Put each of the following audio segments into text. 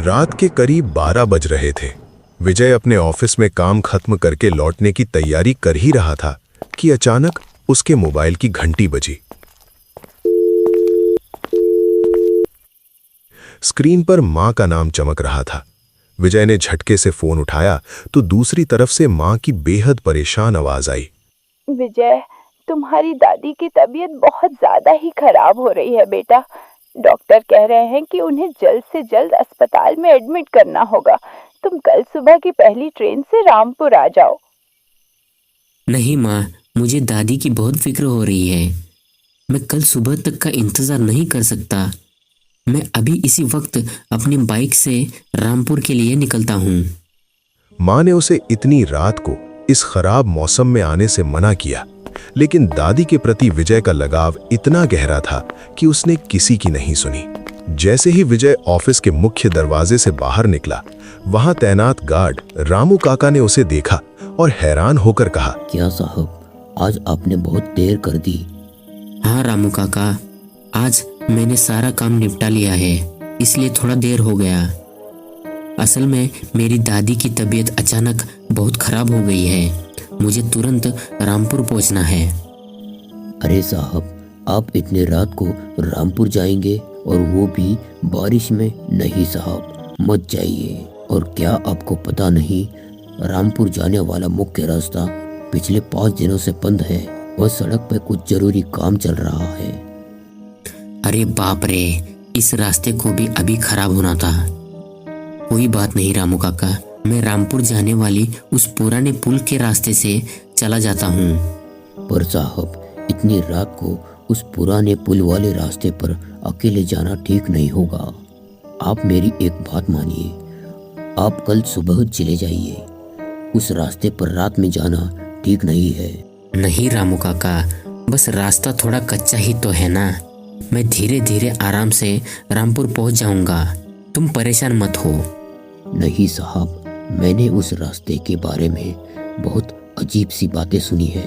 रात के करीब 12 बज रहे थे। विजय अपने ऑफिस में काम खत्म करके लौटने की तैयारी कर ही रहा था कि अचानक उसके मोबाइल की घंटी बजी। स्क्रीन पर मां का नाम चमक रहा था। विजय ने झटके से फोन उठाया तो दूसरी तरफ से मां की बेहद परेशान आवाज आई। विजय, तुम्हारी दादी की तबीयत बहुत ज्यादा ही खराब हो रही है बेटा। डॉक्टर कह रहे हैं कि उन्हें जल्द से जल्द अस्पताल में एडमिट करना होगा। तुम कल सुबह की पहली ट्रेन से रामपुर आ जाओ। नहीं माँ, मुझे दादी की बहुत फिक्र हो रही है। मैं कल सुबह तक का इंतज़ार नहीं कर सकता। मैं अभी इसी वक्त अपनी बाइक से रामपुर के लिए निकलता हूँ। मां ने उसे इतनी रात को इस खराब मौसम में आने से मना किया, लेकिन दादी के प्रति विजय का लगाव इतना गहरा था कि उसने किसी की नहीं सुनी। जैसे ही विजय ऑफिस के मुख्य दरवाजे से बाहर निकला, वहां तैनात गार्ड रामू काका ने उसे देखा और हैरान होकर कहा, क्या साहब, आज आपने बहुत देर कर दी। हाँ रामू काका, आज मैंने सारा काम निपटा लिया है, इसलिए थोड़ा देर हो गया। असल में मेरी दादी की तबीयत अचानक बहुत खराब हो गई है। मुझे तुरंत रामपुर पहुंचना है। अरे साहब, आप इतने रात को रामपुर जाएंगे और वो भी बारिश में? नहीं साहब, मत जाइए। और क्या आपको पता नहीं, रामपुर जाने वाला मुख्य रास्ता पिछले 5 दिनों से बंद है। वह सड़क पर कुछ जरूरी काम चल रहा है। अरे बाप रे, इस रास्ते को भी अभी खराब होना था। कोई बात नहीं रामू काका, मैं रामपुर जाने वाली उस पुराने पुल के रास्ते से चला जाता हूँ। पर साहब, इतनी रात को उस पुराने पुल वाले रास्ते पर अकेले जाना ठीक नहीं होगा। आप मेरी एक बात मानिए, आप कल सुबह चले जाइए। उस रास्ते पर रात में जाना ठीक नहीं है। नहीं रामू काका, बस रास्ता थोड़ा कच्चा ही तो है ना। मैं धीरे धीरे आराम से रामपुर पहुंच जाऊंगा, तुम परेशान मत हो। नहीं साहब, मैंने उस रास्ते के बारे में बहुत अजीब सी बातें सुनी है।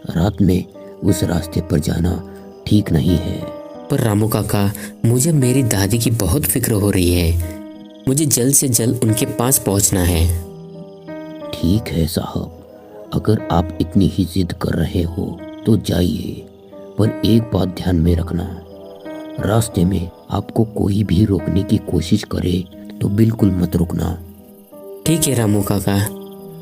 रात में उस रास्ते पर जाना ठीक नहीं है। पर रामू काका, मुझे मेरी दादी की बहुत फिक्र हो रही है। मुझे जल्द से जल्द उनके पास पहुंचना है। ठीक है साहब, अगर आप इतनी ही जिद कर रहे हो तो जाइए, पर एक बात ध्यान में रखना, रास्ते में आपको कोई भी रोकने की कोशिश करे तो बिल्कुल मत रुकना। ठीक है रामू काका।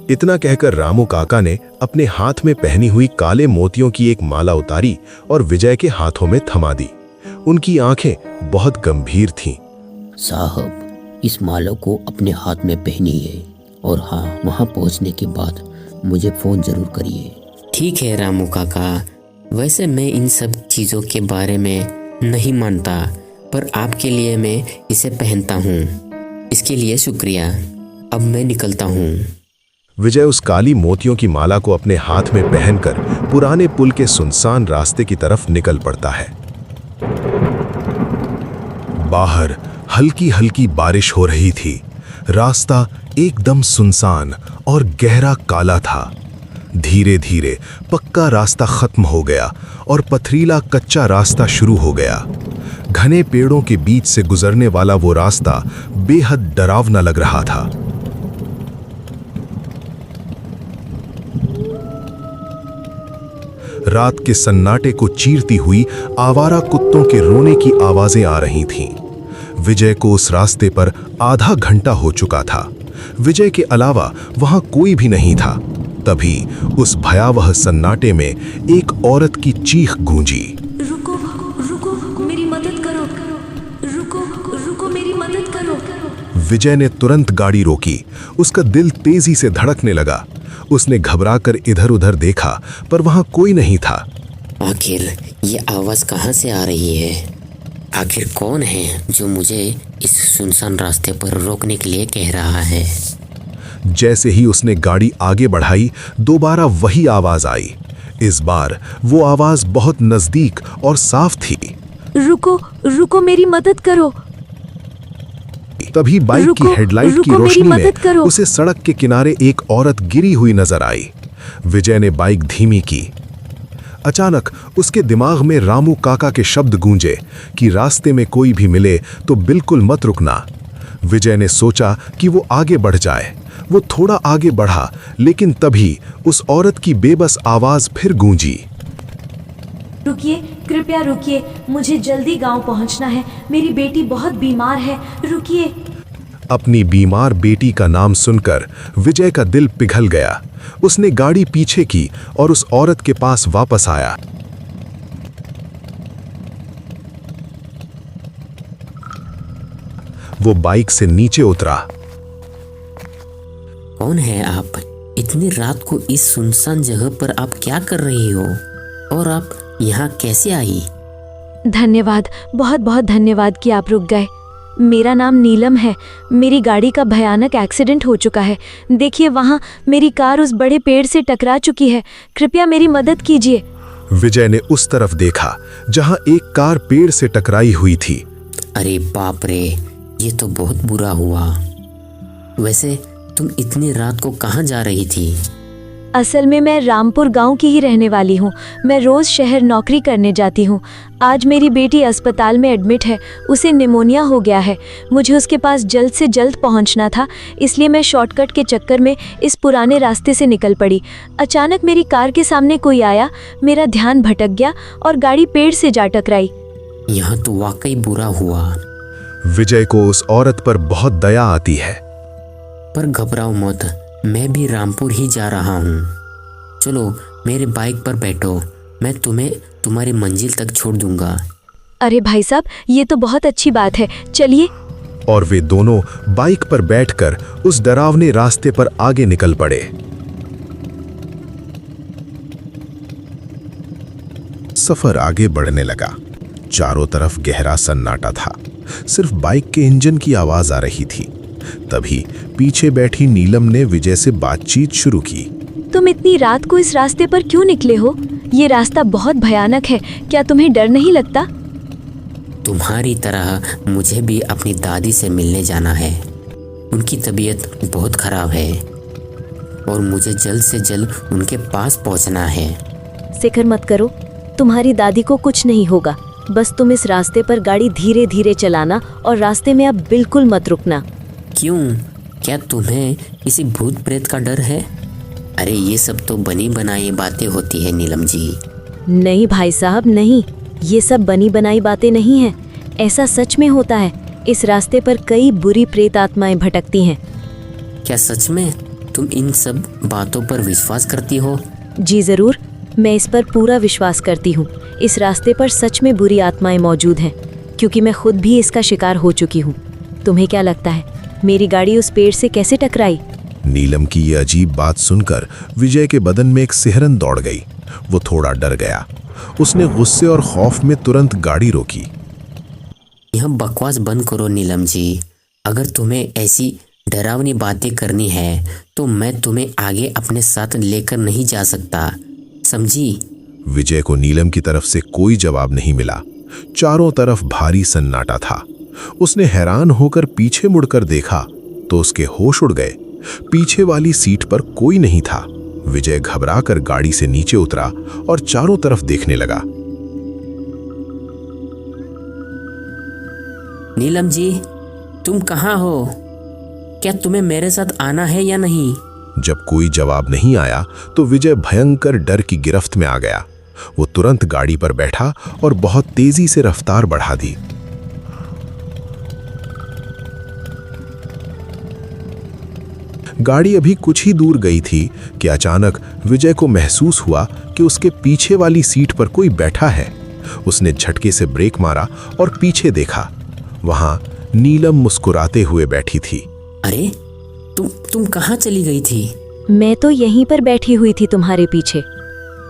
इतना कहकर रामू काका ने अपने हाथ में पहनी हुई काले मोतियों की एक माला उतारी और विजय के हाथों में थमा दी। उनकी आंखें बहुत गंभीर थीं। साहब, इस माला को अपने हाथ में पहनिए और हाँ, वहाँ पहुँचने के बाद मुझे फोन जरूर करिए। ठीक है रामू काका। वैसे मैं इन सब चीज़ों के बारे में नहीं मानता, पर आपके लिए मैं इसे पहनता हूँ। इसके लिए शुक्रिया। अब मैं निकलता हूँ। विजय उस काली मोतियों की माला को अपने हाथ में पहनकर पुराने पुल के सुनसान रास्ते की तरफ निकल पड़ता है। बाहर हल्की हल्की बारिश हो रही थी। रास्ता एकदम सुनसान और गहरा काला था। धीरे धीरे पक्का रास्ता खत्म हो गया और पथरीला कच्चा रास्ता शुरू हो गया। घने पेड़ों के बीच से गुजरने वाला वो रास्ता बेहद डरावना लग रहा था। रात के सन्नाटे को चीरती हुई आवारा कुत्तों के रोने की आवाजें आ रही थीं। विजय को उस रास्ते पर आधा घंटा हो चुका था। विजय के अलावा वहां कोई भी नहीं था। तभी उस भयावह सन्नाटे में एक औरत की चीख गूंजी। रुको रुको, मेरी मदद करो। रुको रुको, मेरी मदद करो। विजय ने तुरंत गाड़ी रोकी। उसका दिल तेजी से धड़कने लगा। उसने घबराकर इधर उधर देखा, पर वहां कोई नहीं था। आखिर ये आवाज कहाँ से आ रही है? आखिर कौन है जो मुझे इस सुनसान रास्ते पर रोकने के लिए कह रहा है? जैसे ही उसने गाड़ी आगे बढ़ाई, दोबारा वही आवाज आई। इस बार वो आवाज बहुत नजदीक और साफ थी। रुको रुको, मेरी मदद करो। तभी बाइक की हेडलाइट की रोशनी में उसे सड़क के किनारे एक औरत गिरी हुई नजर आई। विजय ने बाइक धीमी की। अचानक उसके दिमाग में रामू काका के शब्द गूंजे कि रास्ते में कोई भी मिले तो बिल्कुल मत रुकना। विजय ने सोचा कि वो आगे बढ़ जाए। वो थोड़ा आगे बढ़ा, लेकिन तभी उस औरत की बेबस आवाज फिर गूंजी। रुकिए, कृपया रुकिए, मुझे जल्दी गांव पहुंचना है। मेरी बेटी बहुत बीमार है, रुकिए। अपनी बीमार बेटी का नाम सुनकर विजय का दिल पिघल गया। उसने गाड़ी पीछे की और उस औरत के पास वापस आया। वो बाइक से नीचे उतरा। कौन है आप? इतनी रात को इस सुनसान जगह पर आप क्या कर रही हो? और आप यहाँ कैसे आई? धन्यवाद, बहुत बहुत धन्यवाद कि आप रुक गए। मेरा नाम नीलम है। मेरी गाड़ी का भयानक एक्सीडेंट हो चुका है। देखिए वहाँ मेरी कार उस बड़े पेड़ से टकरा चुकी है। कृपया मेरी मदद कीजिए। विजय ने उस तरफ देखा जहां एक कार पेड़ से टकराई हुई थी। अरे बाप रे, ये तो बहुत बुरा हुआ। वैसे तुम इतनी रात को कहाँ जा रही थी? असल में मैं रामपुर गांव की ही रहने वाली हूँ। मैं रोज शहर नौकरी करने जाती हूँ। आज मेरी बेटी अस्पताल में एडमिट है। उसे निमोनिया हो गया है। मुझे उसके पास जल्द से जल्द पहुँचना था, इसलिए मैं शॉर्टकट के चक्कर में इस पुराने रास्ते से निकल पड़ी। अचानक मेरी कार के सामने कोई आया, मेरा ध्यान भटक गया और गाड़ी पेड़ से जा टकराई। यहाँ तो वाकई बुरा हुआ। विजय को उस औरत पर बहुत दया आती है। पर घबराओ मत, मैं भी रामपुर ही जा रहा हूँ। चलो मेरे बाइक पर बैठो, मैं तुम्हें तुम्हारी मंजिल तक छोड़ दूंगा। अरे भाई साहब, ये तो बहुत अच्छी बात है, चलिए। और वे दोनों बाइक पर बैठकर उस डरावने रास्ते पर आगे निकल पड़े। सफर आगे बढ़ने लगा। चारों तरफ गहरा सन्नाटा था। सिर्फ बाइक के इंजन की आवाज आ रही थी। तभी पीछे बैठी नीलम ने विजय से बातचीत शुरू की। तुम इतनी रात को इस रास्ते पर क्यों निकले हो? ये रास्ता बहुत भयानक है, क्या तुम्हें डर नहीं लगता? तुम्हारी तरह मुझे भी अपनी दादी से मिलने जाना है। उनकी तबीयत बहुत खराब है और मुझे जल्द से जल्द उनके पास पहुंचना है। फिक्र मत करो, तुम्हारी दादी को कुछ नहीं होगा। बस तुम इस रास्ते पर गाड़ी धीरे धीरे चलाना और रास्ते में अब बिल्कुल मत रुकना। क्यों? क्या तुम्हें किसी भूत प्रेत का डर है? अरे ये सब तो बनी बनाई बातें होती है नीलम जी। नहीं भाई साहब, नहीं, ये सब बनी बनाई बातें नहीं हैं। ऐसा सच में होता है। इस रास्ते पर कई बुरी प्रेत आत्माएं भटकती हैं। क्या सच में तुम इन सब बातों पर विश्वास करती हो? जी जरूर, मैं इस पर पूरा विश्वास करती हूँ। इस रास्ते पर सच में बुरी आत्माएं मौजूद हैं, क्योंकि मैं खुद भी इसका शिकार हो चुकी हूँ। तुम्हें क्या लगता है मेरी गाड़ी उस पेड़ से कैसे टकराई? नीलम की ये अजीब बात सुनकर विजय के बदन में एक सिहरन दौड़ गई। वो थोड़ा डर गया। उसने गुस्से और खौफ में तुरंत गाड़ी रोकी। यह बकवास बंद करो नीलम जी। अगर तुम्हें ऐसी डरावनी बातें करनी है तो मैं तुम्हें आगे अपने साथ लेकर नहीं जा सकता, समझी? विजय को नीलम की तरफ से कोई जवाब नहीं मिला। चारों तरफ भारी सन्नाटा था। उसने हैरान होकर पीछे मुड़कर देखा तो उसके होश उड़ गए। पीछे वाली सीट पर कोई नहीं था। विजय घबराकर गाड़ी से नीचे उतरा और चारों तरफ देखने लगा। नीलम जी, तुम कहाँ हो? क्या तुम्हें मेरे साथ आना है या नहीं? जब कोई जवाब नहीं आया तो विजय भयंकर डर की गिरफ्त में आ गया। वो तुरंत गाड़ी पर बैठा और बहुत तेजी से रफ्तार बढ़ा दी। गाड़ी अभी कुछ ही दूर गई थी कि अचानक विजय को महसूस हुआ कि उसके पीछे वाली सीट पर कोई बैठा है। उसने झटके से ब्रेक मारा और पीछे देखा। वहां नीलम मुस्कुराते हुए बैठी थी। अरे तुम कहाँ चली गई थी? मैं तो यहीं पर बैठी हुई थी तुम्हारे पीछे।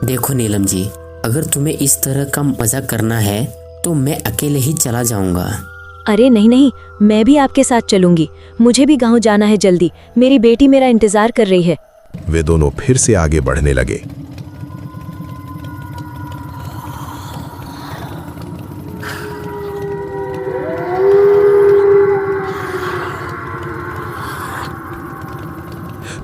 देखो नीलम जी, अगर तुम्हें इस तरह का मजाक करना है तो मैं अकेले ही चला जाऊंगा। अरे नहीं नहीं, मैं भी आपके साथ चलूंगी। मुझे भी गांव जाना है जल्दी। मेरी बेटी मेरा इंतजार कर रही है। वे दोनों फिर से आगे बढ़ने लगे।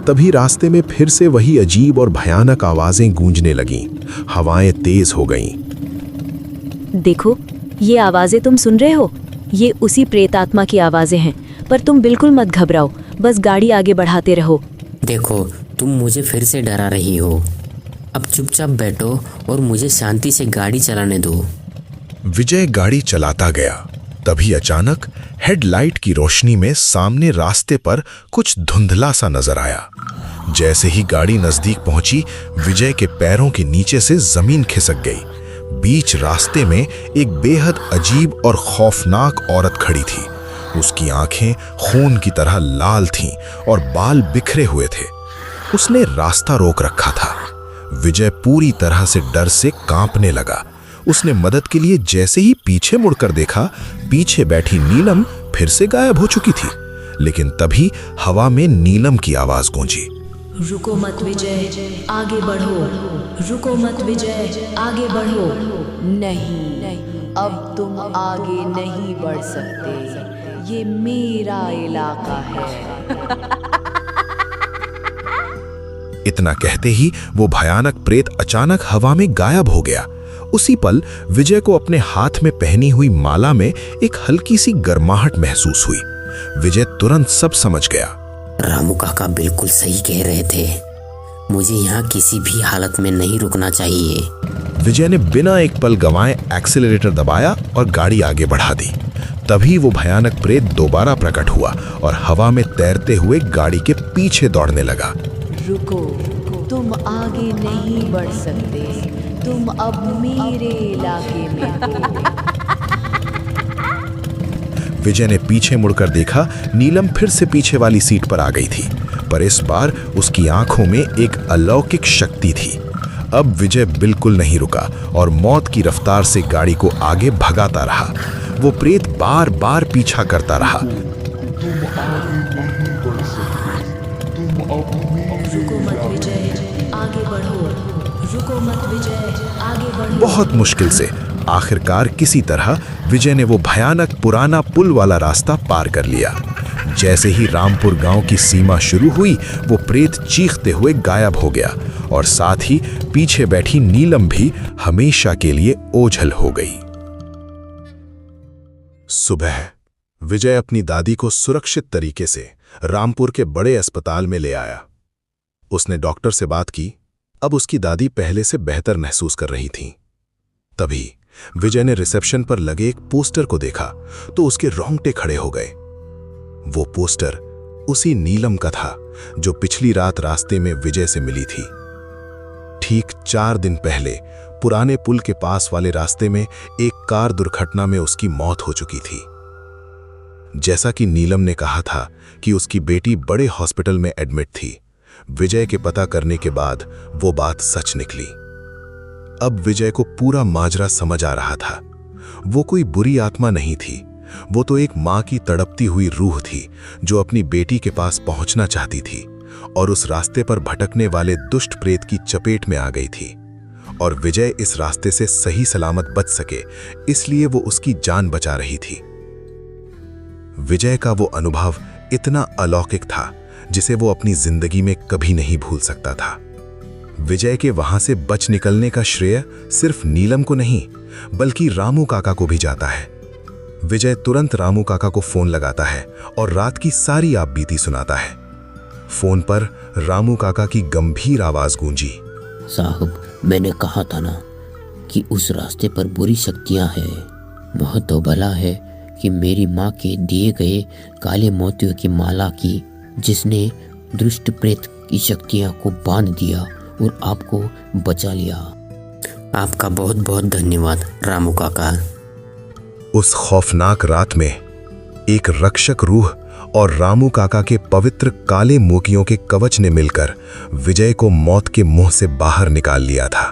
तभी रास्ते में फिर से वही अजीब और भयानक आवाजें गूंजने लगीं। हवाएं तेज हो गईं। देखो, ये आवाजें तुम सुन रहे हो? ये उसी प्रेतात्मा की आवाजें हैं। पर तुम बिल्कुल मत घबराओ, बस गाड़ी आगे बढ़ाते रहो। देखो, तुम मुझे फिर से डरा रही हो। अब चुपचाप बैठो और मुझे शांति से गाड़ी चलाने दो। विजय गाड़ी चलाता गया। तभी अचानक हेडलाइट की रोशनी में सामने रास्ते पर कुछ धुंधला सा नजर आया। जैसे ही गाड़ी नजदीक पहुंची, विजय के पैरों के नीचे से जमीन खिसक गई। बीच रास्ते में एक बेहद अजीब और खौफनाक औरत खड़ी थी। उसकी आंखें खून की तरह लाल थीं और बाल बिखरे हुए थे। उसने रास्ता रोक रखा था। विजय पूरी तरह से डर से कांपने लगा। उसने मदद के लिए जैसे ही पीछे मुड़कर देखा, पीछे बैठी नीलम फिर से गायब हो चुकी थी। लेकिन तभी हवा में नीलम की आवाज गूंजी। रुको मत विजय, आगे बढ़ो। रुको मत विजय, आगे बढ़ो। नहीं, अब तुम आगे नहीं बढ़ सकते, ये मेरा इलाका है। इतना कहते ही वो भयानक प्रेत अचानक हवा में गायब हो गया। उसी पल विजय को अपने हाथ में पहनी हुई माला में एक हल्की सी गर्माहट महसूस हुई। विजय तुरंत सब समझ गया। रामू काका बिल्कुल सही कह रहे थे। मुझे यहाँ किसी भी हालत में नहीं रुकना चाहिए। विजय ने बिना एक पल गंवाए एक्सीलरेटर दबाया और गाड़ी आगे बढ़ा दी। तभी वो भयानक प्रेत दोबारा प्रकट हुआ और हवा में तैरते हुए गाड़ी के पीछे दौड़ने लगा। रुको, तुम आगे नहीं बढ़ सकते, तुम अब मेरे इलाके में हो। विजय ने पीछे मुड़कर देखा, नीलम फिर से पीछे वाली सीट पर आ गई थी, पर इस बार उसकी आंखों में एक अलौकिक शक्ति थी। अब विजय बिल्कुल नहीं रुका और मौत की रफ्तार से गाड़ी को आगे भगाता रहा। वो प्रेत बार बार पीछा करता रहा। रुको मत विजय, आगे बढ़ो। रुको मत विजय, आगे बढ़ो। बहुत मुश्किल से आखिरकार किसी तरह विजय ने वो भयानक पुराना पुल वाला रास्ता पार कर लिया। जैसे ही रामपुर गांव की सीमा शुरू हुई, वो प्रेत चीखते हुए गायब हो गया और साथ ही पीछे बैठी नीलम भी हमेशा के लिए ओझल हो गई। सुबह विजय अपनी दादी को सुरक्षित तरीके से रामपुर के बड़े अस्पताल में ले आया। उसने डॉक्टर से बात की। अब उसकी दादी पहले से बेहतर महसूस कर रही थी। तभी विजय ने रिसेप्शन पर लगे एक पोस्टर को देखा तो उसके रोंगटे खड़े हो गए। वो पोस्टर उसी नीलम का था जो पिछली रात रास्ते में विजय से मिली थी। ठीक 4 दिन पहले पुराने पुल के पास वाले रास्ते में एक कार दुर्घटना में उसकी मौत हो चुकी थी। जैसा कि नीलम ने कहा था कि उसकी बेटी बड़े हॉस्पिटल में एडमिट थी, विजय के पता करने के बाद वो बात सच निकली। अब विजय को पूरा माजरा समझ आ रहा था। वो कोई बुरी आत्मा नहीं थी, वो तो एक मां की तड़पती हुई रूह थी जो अपनी बेटी के पास पहुंचना चाहती थी और उस रास्ते पर भटकने वाले दुष्ट प्रेत की चपेट में आ गई थी। और विजय इस रास्ते से सही सलामत बच सके, इसलिए वो उसकी जान बचा रही थी। विजय का वो अनुभव इतना अलौकिक था जिसे वो अपनी जिंदगी में कभी नहीं भूल सकता था। विजय के वहां से बच निकलने का श्रेय सिर्फ नीलम को नहीं बल्कि रामू काका को भी जाता है। विजय तुरंत रामू काका को फोन लगाता है और रात की सारी आपबीती सुनाता है। फोन पर रामू काका की गंभीर आवाज गूंजी। साहब, मैंने कहा था ना कि उस रास्ते पर बुरी शक्तियां हैं। वह तो भला है कि मेरी माँ के दिए गए काले मोतियों की माला की, जिसने दुष्ट प्रेत की शक्तियां को बांध दिया और आपको बचा लिया। आपका बहुत बहुत धन्यवाद रामू काका। उस खौफनाक रात में एक रक्षक रूह और रामू काका के पवित्र काले मोतियों के कवच ने मिलकर विजय को मौत के मुंह से बाहर निकाल लिया था।